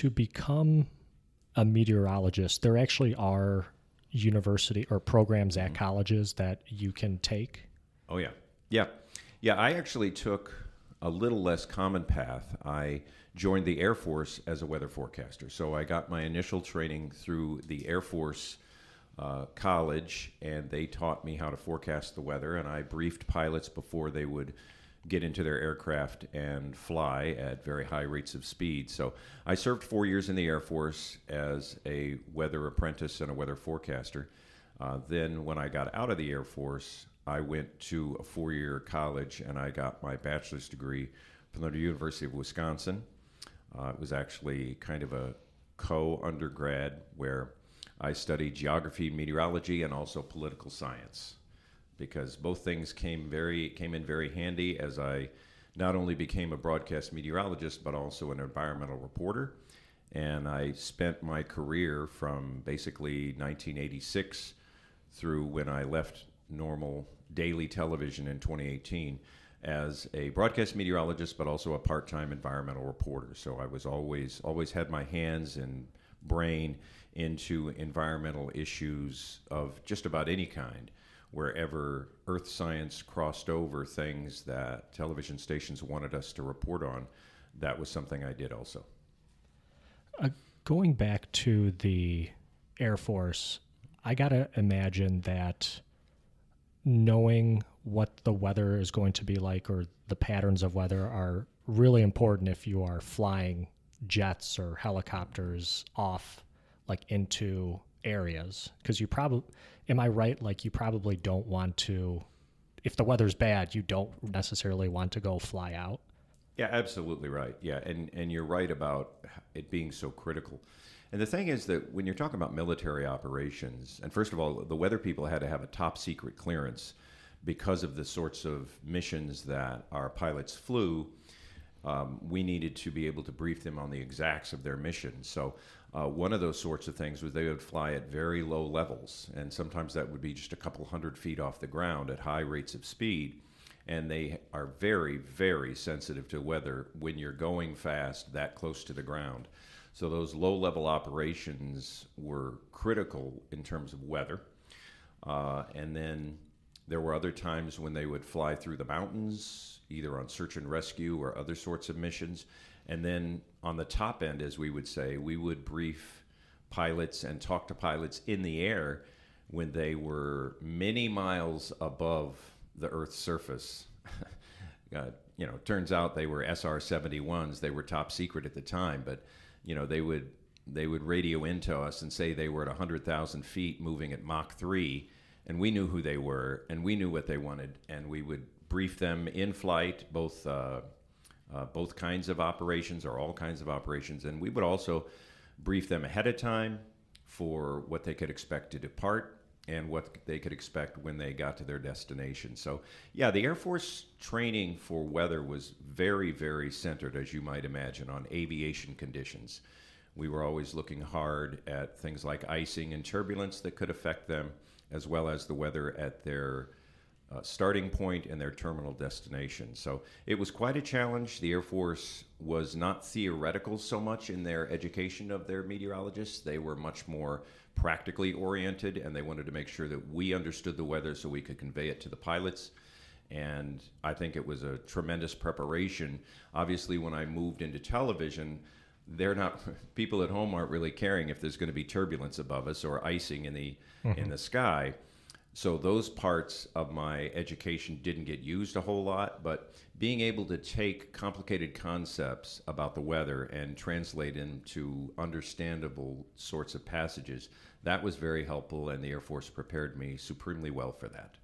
to become a meteorologist, there actually are university or programs at colleges that you can take. Oh, yeah. Yeah. Yeah, I actually took a little less common path. I joined the Air Force as a weather forecaster. So I got my initial training through the Air Force college, and they taught me how to forecast the weather, and I briefed pilots before they would get into their aircraft and fly at very high rates of speed. So I served 4 years in the Air Force as a weather apprentice and a weather forecaster. Then when I got out of the Air Force, I went to a 4-year college and I got my bachelor's degree from the University of Wisconsin. It was actually kind of a co-undergrad where I studied geography, meteorology, and also political science, because both things came in very handy as I not only became a broadcast meteorologist, but also an environmental reporter. And I spent my career from basically 1986 through when I left normal daily television in 2018 as a broadcast meteorologist, but also a part-time environmental reporter. So I was always had my hands and brain into environmental issues of just about any kind. Wherever earth science crossed over things that television stations wanted us to report on, that was something I did also. Going back to the Air Force, I got to imagine that knowing what the weather is going to be like or the patterns of weather are really important if you are flying jets or helicopters off like into areas, because you probably, am I right, like you probably don't want to, if the weather's bad, you don't necessarily want to go fly out? Yeah, absolutely right. Yeah, and you're right about it being so critical. And the thing is that when you're talking about military operations, and first of all, the weather people had to have a top secret clearance because of the sorts of missions that our pilots flew. We needed to be able to brief them on the exacts of their mission. So one of those sorts of things was they would fly at very low levels, and sometimes that would be just a couple hundred feet off the ground at high rates of speed. And they are very, very sensitive to weather when you're going fast that close to the ground. So those low-level operations were critical in terms of weather. And then there were other times when they would fly through the mountains, either on search and rescue or other sorts of missions. And then on the top end, as we would say, we would brief pilots and talk to pilots in the air when they were many miles above the Earth's surface. Turns out they were SR-71s. They were top secret at the time, but they would radio into us and say they were at 100,000 feet moving at Mach 3, and we knew who they were, and we knew what they wanted, and we would brief them in flight, both kinds of operations or all kinds of operations, and we would also brief them ahead of time for what they could expect to depart and what they could expect when they got to their destination. So, yeah, the Air Force training for weather was very, very centered, as you might imagine, on aviation conditions. We were always looking hard at things like icing and turbulence that could affect them, as well as the weather at their starting point and their terminal destination. So it was quite a challenge. The Air Force was not theoretical so much in their education of their meteorologists. They were much more practically oriented, and they wanted to make sure that we understood the weather so we could convey it to the pilots. And I think it was a tremendous preparation. Obviously, when I moved into television, people at home aren't really caring if there's going to be turbulence above us or icing in the sky. So those parts of my education didn't get used a whole lot, but being able to take complicated concepts about the weather and translate into understandable sorts of passages, that was very helpful, and the Air Force prepared me supremely well for that.